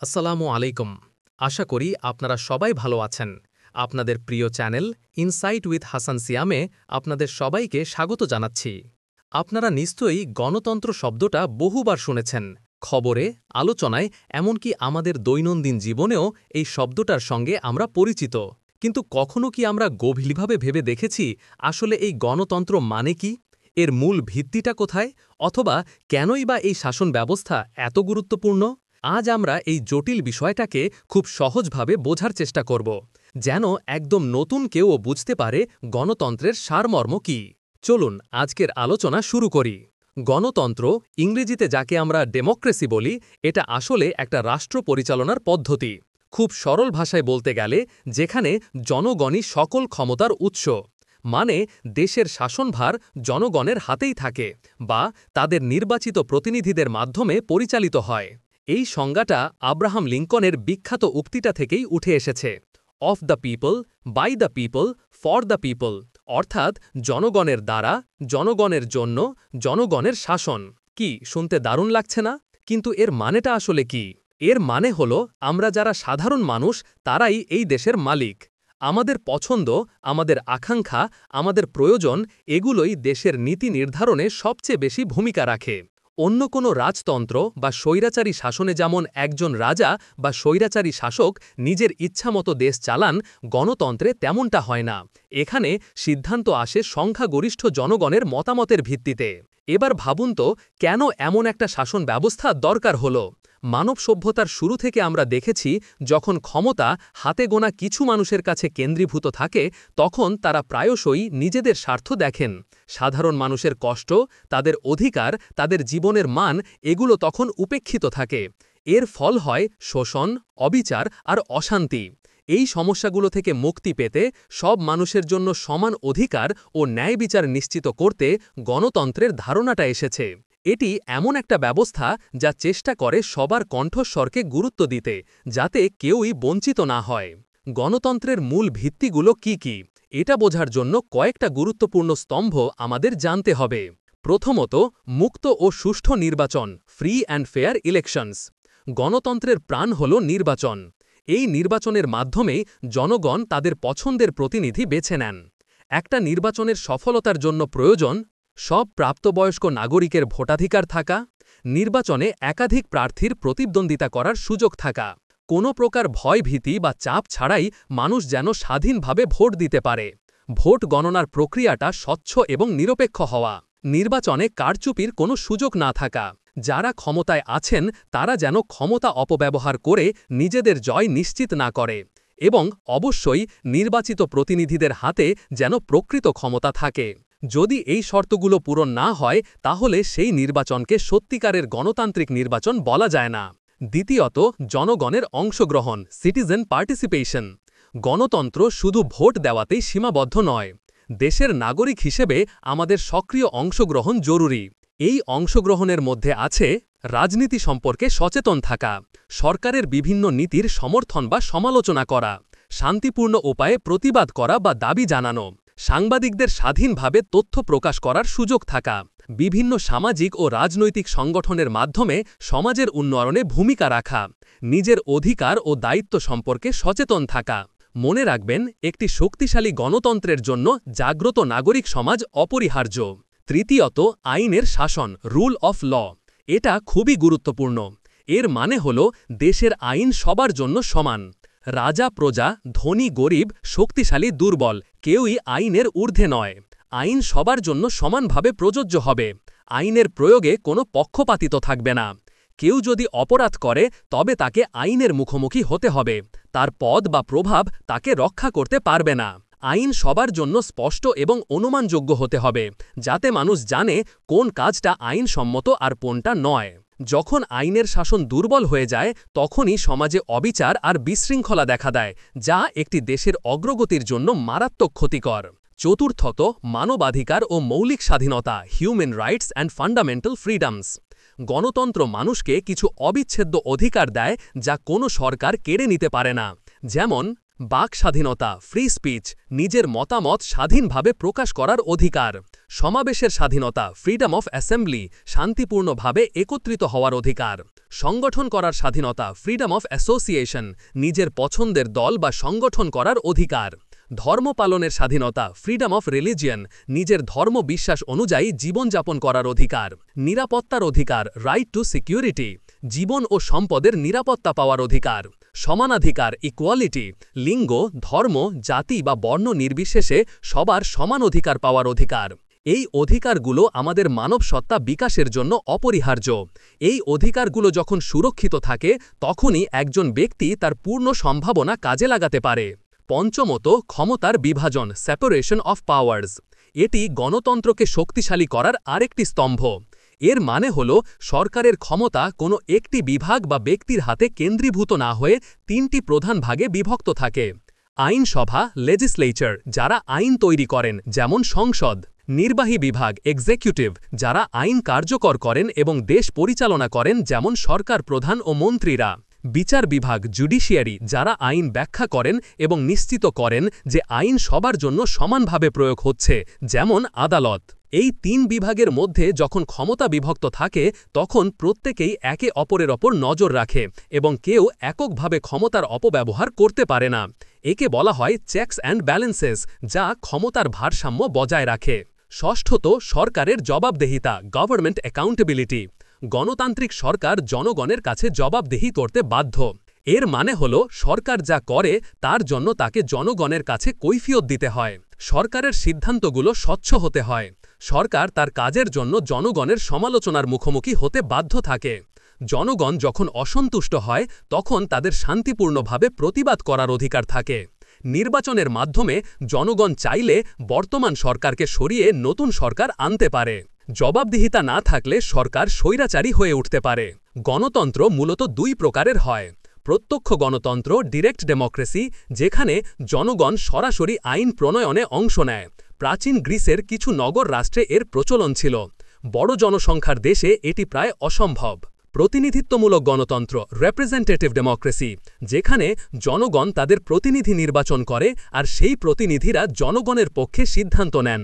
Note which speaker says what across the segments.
Speaker 1: আসসালামু আলাইকুম। আশা করি আপনারা সবাই ভালো আছেন। আপনাদের প্রিয় চ্যানেল ইনসাইট উইথ হাসান সিয়ামে আপনাদের সবাইকে স্বাগত জানাচ্ছি। আপনারা নিশ্চয়ই গণতন্ত্র শব্দটা বহুবার শুনেছেন, খবরে, আলোচনায়, এমনকি আমাদের দৈনন্দিন জীবনেও এই শব্দটার সঙ্গে আমরা পরিচিত। কিন্তু কখনো কি আমরা গভীরভাবে ভেবে দেখেছি আসলে এই গণতন্ত্র মানে কি? এর মূল ভিত্তিটা কোথায়? অথবা কেনই বা এই শাসন ব্যবস্থা এত গুরুত্বপূর্ণ? আজ আমরা এই জটিল বিষয়টাকে খুব সহজভাবে বোঝার চেষ্টা করব, যেন একদম নতুন কেউও বুঝতে পারে গণতন্ত্রের সারমর্ম কী। চলুন আজকের আলোচনা শুরু করি। গণতন্ত্র, ইংরেজিতে যাকে আমরা ডেমোক্রেসি বলি, এটা আসলে একটা রাষ্ট্র পরিচালনার পদ্ধতি। খুব সরল ভাষায় বলতে গেলে যেখানে জনগণই সকল ক্ষমতার উৎস, মানে দেশের শাসনভার জনগণের হাতেই থাকে বা তাদের নির্বাচিত প্রতিনিধিদের মাধ্যমে পরিচালিত হয়। এই সংজ্ঞাটা আব্রাহাম লিঙ্কনের বিখ্যাত উক্তিটা থেকেই উঠে এসেছে, of the people, by the people, for the people, অর্থাৎ জনগণের দ্বারা, জনগণের জন্য, জনগণের শাসন। কি শুনতে দারুণ লাগছে না? কিন্তু এর মানেটা আসলে কি? এর মানে হল আমরা যারা সাধারণ মানুষ তারাই এই দেশের মালিক। আমাদের পছন্দ, আমাদের আকাঙ্ক্ষা, আমাদের প্রয়োজন, এগুলোই দেশের নীতি নির্ধারণে সবচেয়ে বেশি ভূমিকা রাখে। অন্য কোনো রাজতন্ত্র বা স্বৈরাচারী শাসনে যেমন একজন রাজা বা স্বৈরাচারী শাসক নিজের ইচ্ছামতো দেশ চালান, গণতন্ত্রে তেমনটা হয় না। এখানে সিদ্ধান্ত আসে সংখ্যাগরিষ্ঠ জনগণের মতামতের ভিত্তিতে। এবার ভাবুন তো, কেন এমন একটা শাসন ব্যবস্থা দরকার হলো? মানব সভ্যতার শুরু থেকে আমরা দেখেছি, যখন ক্ষমতা হাতে গোনা কিছু মানুষের কাছে কেন্দ্রীভূত থাকে, তখন তারা প্রায়শই নিজেদের স্বার্থ দেখেন। সাধারণ মানুষের কষ্ট, তাদের অধিকার, তাদের জীবনের মান, এগুলো তখন উপেক্ষিত থাকে। এর ফল হয় শোষণ, অবিচার আর অশান্তি। এই সমস্যাগুলো থেকে মুক্তি পেতে, সব মানুষের জন্য সমান অধিকার ও ন্যায় বিচার নিশ্চিত করতে গণতন্ত্রের ধারণাটা এসেছে। এটি এমন একটা ব্যবস্থা যা চেষ্টা করে সবার কণ্ঠস্বরকে গুরুত্ব দিতে, যাতে কেউই বঞ্চিত না হয়। গণতন্ত্রের মূল ভিত্তিগুলো কি কি? এটা বোঝার জন্য কয়েকটা গুরুত্বপূর্ণ স্তম্ভ আমাদের জানতে হবে। প্রথমত, মুক্ত ও সুষ্ঠু নির্বাচন, ফ্রি অ্যান্ড ফেয়ার ইলেকশনস। গণতন্ত্রের প্রাণ হল নির্বাচন। এই নির্বাচনের মাধ্যমে জনগণ তাদের পছন্দের প্রতিনিধি বেছে নেন। একটা নির্বাচনের সফলতার জন্য প্রয়োজন সব প্রাপ্তবয়স্ক নাগরিকের ভোটাধিকার থাকা, নির্বাচনে একাধিক প্রার্থীর প্রতিদ্বন্দ্বিতা করার সুযোগ থাকা, কোনো প্রকার ভয়ভীতি বা চাপ ছাড়াই মানুষ যেন স্বাধীনভাবে ভোট দিতে পারে, ভোট গণনার প্রক্রিয়াটা স্বচ্ছ এবং নিরপেক্ষ হওয়া, নির্বাচনে কারচুপির কোনো সুযোগ না থাকা, যারা ক্ষমতায় আছেন তারা যেন ক্ষমতা অপব্যবহার করে নিজেদের জয় নিশ্চিত না করে, এবং অবশ্যই নির্বাচিত প্রতিনিধিদের হাতে যেন প্রকৃত ক্ষমতা থাকে। যদি এই শর্তগুলো পূরণ না হয়, তাহলে সেই নির্বাচনকে সত্যিকারের গণতান্ত্রিক নির্বাচন বলা যায় না। দ্বিতীয়ত, জনগণের অংশগ্রহণ, সিটিজেন পার্টিসিপেশন। গণতন্ত্র শুধু ভোট দেওয়াতেই সীমাবদ্ধ নয়। দেশের নাগরিক হিসেবে আমাদের সক্রিয় অংশগ্রহণ জরুরি। এই অংশগ্রহণের মধ্যে আছে রাজনীতি সম্পর্কে সচেতন থাকা, সরকারের বিভিন্ন নীতির সমর্থন বা সমালোচনা করা, শান্তিপূর্ণ উপায়ে প্রতিবাদ করা বা দাবি জানানো, সাংবাদিকদের স্বাধীনভাবে তথ্য প্রকাশ করার সুযোগ থাকা, বিভিন্ন সামাজিক ও রাজনৈতিক সংগঠনের মাধ্যমে সমাজের উন্নয়নে ভূমিকা রাখা, নিজের অধিকার ও দায়িত্ব সম্পর্কে সচেতন থাকা। মনে রাখবেন, একটি শক্তিশালী গণতন্ত্রের জন্য জাগ্রত নাগরিক সমাজ অপরিহার্য। তৃতীয়ত, আইনের শাসন, রুল অফ ল। এটা খুবই গুরুত্বপূর্ণ। এর মানে হল দেশের আইন সবার জন্য সমান। রাজা প্রজা, ধনী গরিব, শক্তিশালী দুর্বল, কেউই আইনের ঊর্ধ্বে নয়। আইন সবার জন্য সমানভাবে প্রযোজ্য হবে। আইনের প্রয়োগে কোনো পক্ষপাতিত্ব থাকবে না। কেউ যদি অপরাধ করে তবে তাকে আইনের মুখোমুখি হতে হবে। তার পদ বা প্রভাব তাকে রক্ষা করতে পারবে না। আইন সবার জন্য স্পষ্ট এবং অনুমানযোগ্য হতে হবে, যাতে মানুষ জানে কোন কাজটা আইনসম্মত আর কোনটা নয়। যখন আইনের শাসন দুর্বল হয়ে যায়, তখনই সমাজে অবিচার আর বিশৃঙ্খলা দেখা দেয়, যা একটি দেশের অগ্রগতির জন্য মারাত্মক ক্ষতিকর। চতুর্থত, মানবাধিকার ও মৌলিক স্বাধীনতা, human rights and fundamental freedoms. গণতন্ত্র মানুষকে কিছু অবিচ্ছেদ্য অধিকার দেয় যা কোনো সরকার কেড়ে নিতে পারে না, যেমন বাক স্বাধীনতা, ফ্রি স্পিচ, নিজের মতামত স্বাধীনভাবে প্রকাশ করার অধিকার,
Speaker 2: সমাবেশের স্বাধীনতা, ফ্রিডম অফ অ্যাসেম্বলি, শান্তিপূর্ণভাবে একত্রিত হওয়ার অধিকার। সংগঠন করার স্বাধীনতা, ফ্রিডম অফ অ্যাসোসিয়েশন, নিজের পছন্দের দল বা সংগঠন করার অধিকার। ধর্ম পালনের স্বাধীনতা, ফ্রিডম অফ রিলিজিয়ন, নিজের ধর্ম বিশ্বাস অনুযায়ী জীবনযাপন করার অধিকার। নিরাপত্তার অধিকার, রাইট টু সিকিউরিটি, জীবন ও সম্পদের নিরাপত্তা পাওয়ার অধিকার। সমানাধিকার, ইকুয়ালিটি, লিঙ্গ, ধর্ম, জাতি বা বর্ণ নির্বিশেষে সবার সমান অধিকার পাওয়ার অধিকার। এই অধিকারগুলো আমাদের মানবসত্তা বিকাশের জন্য অপরিহার্য। এই অধিকারগুলো যখন সুরক্ষিত থাকে তখনই একজন ব্যক্তি তার পূর্ণ সম্ভাবনা কাজে লাগাতে পারে। পঞ্চমত, ক্ষমতার বিভাজন, সেপারেশন অফ পাওয়ার্স। এটি গণতন্ত্রকে শক্তিশালী করার আরেকটি স্তম্ভ। এর মানে হল সরকারের ক্ষমতা কোনো একটি বিভাগ বা ব্যক্তির হাতে কেন্দ্রীভূত না হয়ে তিনটি প্রধান ভাগে বিভক্ত থাকে। আইনসভা, লেজিসলেচার, যারা আইন তৈরি করেন, যেমন সংসদ। নির্বাহী বিভাগ, এক্সিকিউটিভ, যারা আইন কার্যকর করেন এবং দেশ পরিচালনা করেন, যেমন সরকার প্রধান ও মন্ত্রীরা। বিচার বিভাগ, জুডিশিয়ারি, যারা আইন ব্যাখ্যা করেন এবং নিশ্চিত করেন যে আইন সবার জন্য সমানভাবে প্রয়োগ হচ্ছে, যেমন আদালত। এই তিন বিভাগের মধ্যে যখন ক্ষমতা বিভক্ত থাকে তখন প্রত্যেকেই একে অপরের ওপর নজর রাখে এবং কেউ এককভাবে ক্ষমতার অপব্যবহার করতে পারে না। একে বলা হয় চেকস অ্যান্ড ব্যালেন্সেস, যা ক্ষমতার ভারসাম্য বজায় রাখে। ষষ্ঠত, সরকারের জবাবদেহিতা, গভর্নমেন্ট অ্যাকাউন্টেবিলিটি। গণতান্ত্রিক সরকার জনগণের কাছে জবাবদেহি করতে বাধ্য। এর মানে হল সরকার যা করে তার জন্য তাকে জনগণের কাছে কৈফিয়ত দিতে হয়। সরকারের সিদ্ধান্তগুলো স্বচ্ছ হতে হয়। সরকার তার কাজের জন্য জনগণের সমালোচনার মুখোমুখি হতে বাধ্য থাকে। জনগণ যখন অসন্তুষ্ট হয় তখন তাদের শান্তিপূর্ণভাবে প্রতিবাদ করার অধিকার থাকে। নির্বাচনের মাধ্যমে জনগণ চাইলে বর্তমান সরকারকে সরিয়ে নতুন সরকার আনতে পারে। জবাবদিহিতা না থাকলে সরকার স্বৈরাচারী হয়ে উঠতে পারে। গণতন্ত্র মূলত দুই প্রকারের হয়। প্রত্যক্ষ গণতন্ত্র, ডিরেক্ট ডেমোক্রেসি, যেখানে জনগণ সরাসরি আইন প্রণয়নে অংশ নেয়। প্রাচীন গ্রিসের কিছু নগর রাষ্ট্রে এর প্রচলন ছিল। বড় জনসংখ্যার দেশে এটি প্রায় অসম্ভব। প্রতিনিধিত্বমূলক গণতন্ত্র, রিপ্রেজেন্টেটিভ ডেমোক্রেসি, যেখানে জনগণ তাদের প্রতিনিধি নির্বাচন করে আর সেই প্রতিনিধিরা জনগণের পক্ষে সিদ্ধান্ত নেন।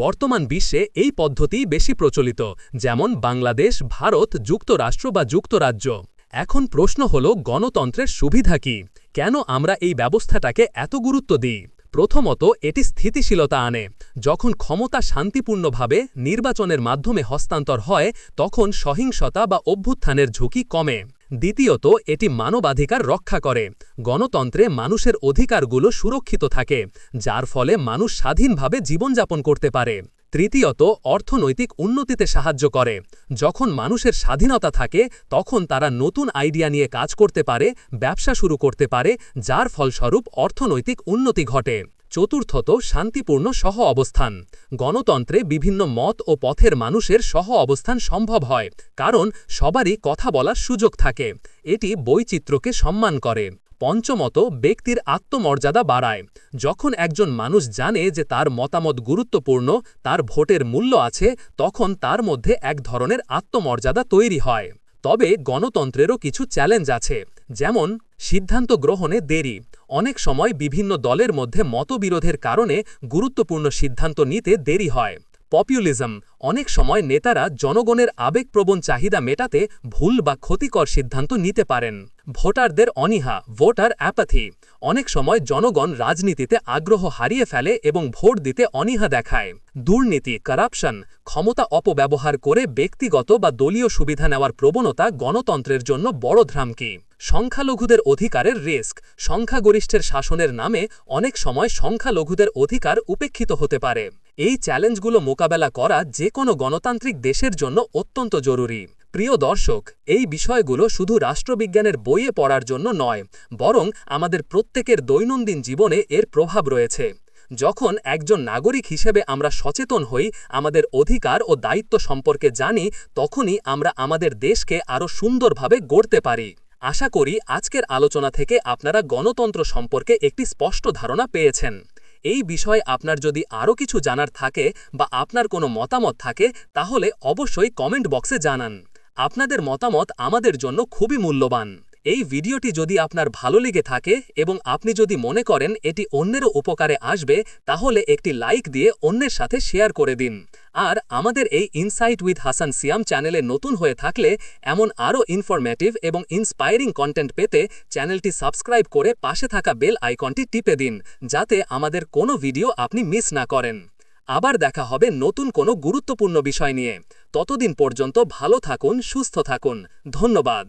Speaker 2: বর্তমান বিশ্বে এই পদ্ধতি বেশি প্রচলিত, যেমন বাংলাদেশ, ভারত, যুক্তরাষ্ট্র বা যুক্তরাজ্য। এখন প্রশ্ন হল, গণতন্ত্রের সুবিধা কি? কেন আমরা এই ব্যবস্থাটাকে এত গুরুত্ব দিই? প্রথমত, এটি স্থিতিশীলতা আনে। যখন ক্ষমতা শান্তিপূর্ণভাবে নির্বাচনের মাধ্যমে হস্তান্তর হয় তখন সহিংসতা বা অভ্যুত্থানের ঝুঁকি কমে। দ্বিতীয়ত, এটি মানবাধিকার রক্ষা করে। গণতন্ত্রে মানুষের অধিকারগুলো সুরক্ষিত থাকে, যার ফলে মানুষ স্বাধীনভাবে জীবনযাপন করতে পারে। তৃতীয়ত, অর্থনৈতিক উন্নতিতে সাহায্য করে। যখন মানুষের স্বাধীনতা থাকে তখন তারা নতুন আইডিয়া নিয়ে কাজ করতে পারে, ব্যবসা শুরু করতে পারে, যার ফলস্বরূপ অর্থনৈতিক উন্নতি ঘটে। চতুর্থত, শান্তিপূর্ণ সহ অবস্থান। গণতন্ত্রে বিভিন্ন মত ও পথের মানুষের সহ অবস্থান সম্ভব হয়, কারণ সবারই কথা বলার সুযোগ থাকে। এটি বৈচিত্র্যকে সম্মান করে। পঞ্চমত, ব্যক্তির আত্মমর্যাদা বাড়ায়। যখন একজন মানুষ জানে যে তার মতামত গুরুত্বপূর্ণ, তার ভোটের মূল্য আছে, তখন তার মধ্যে এক ধরনের আত্মমর্যাদা তৈরি হয়। তবে গণতন্ত্রেরও কিছু চ্যালেঞ্জ আছে, যেমন সিদ্ধান্ত গ্রহণে দেরি। অনেক সময় বিভিন্ন দলের মধ্যে মতবিরোধের কারণে গুরুত্বপূর্ণ সিদ্ধান্ত নিতে দেরি হয়। পপুলিজম, অনেক সময় নেতারা জনগণের আবেগপ্রবণ চাহিদা মেটাতে ভুল বা ক্ষতিকর সিদ্ধান্ত নিতে পারেন। ভোটারদের অনীহা, ভোটার অ্যাপাথি, অনেক সময় জনগণ রাজনীতিতে আগ্রহ হারিয়ে ফেলে এবং ভোট দিতে অনীহা দেখায়। দুর্নীতি, কারাপশন, ক্ষমতা অপব্যবহার করে ব্যক্তিগত বা দলীয় সুবিধা নেওয়ার প্রবণতা গণতন্ত্রের জন্য বড় হুমকি। সংখ্যালঘুদের অধিকারের রিস্ক, সংখ্যাগরিষ্ঠের শাসনের নামে অনেক সময় সংখ্যালঘুদের অধিকার উপেক্ষিত হতে পারে। এই চ্যালেঞ্জগুলো মোকাবেলা করা যে কোনো গণতান্ত্রিক দেশের জন্য অত্যন্ত জরুরি। প্রিয় দর্শক, এই বিষয়গুলো শুধু রাষ্ট্রবিজ্ঞানের বইয়ে পড়ার জন্য নয়, বরং আমাদের প্রত্যেকের দৈনন্দিন জীবনে এর প্রভাব রয়েছে। যখন একজন নাগরিক হিসেবে আমরা সচেতন হই, আমাদের অধিকার ও দায়িত্ব সম্পর্কে জানি, তখনই আমরা আমাদের দেশকে আরও সুন্দরভাবে গড়তে পারি। আশা করি আজকের আলোচনা থেকে আপনারা গণতন্ত্র সম্পর্কে একটি স্পষ্ট ধারণা পেয়েছেন। এই বিষয়ে আপনার যদি আরও কিছু জানার থাকে বা আপনার কোনো মতামত থাকে তাহলে অবশ্যই কমেন্ট বক্সে জানান। আপনাদের মতামত আমাদের জন্য খুবই মূল্যবান। এই ভিডিওটি যদি আপনার ভালো লেগে থাকে এবং আপনি যদি মনে করেন এটি অন্যেরও উপকারে আসবে, তাহলে একটি লাইক দিয়ে অন্যের সাথে শেয়ার করে দিন। আর আমাদের এই ইনসাইট উইথ হাসান সিয়াম চ্যানেলে নতুন হয়ে থাকলে এমন আরও ইনফরমেটিভ এবং ইন্সপায়ারিং কন্টেন্ট পেতে চ্যানেলটি সাবস্ক্রাইব করে পাশে থাকা বেল আইকনটি টিপে দিন, যাতে আমাদের কোনো ভিডিও আপনি মিস না করেন। আবার দেখা হবে নতুন কোনো গুরুত্বপূর্ণ বিষয় নিয়ে। ততদিন পর্যন্ত ভালো থাকুন, সুস্থ থাকুন। ধন্যবাদ।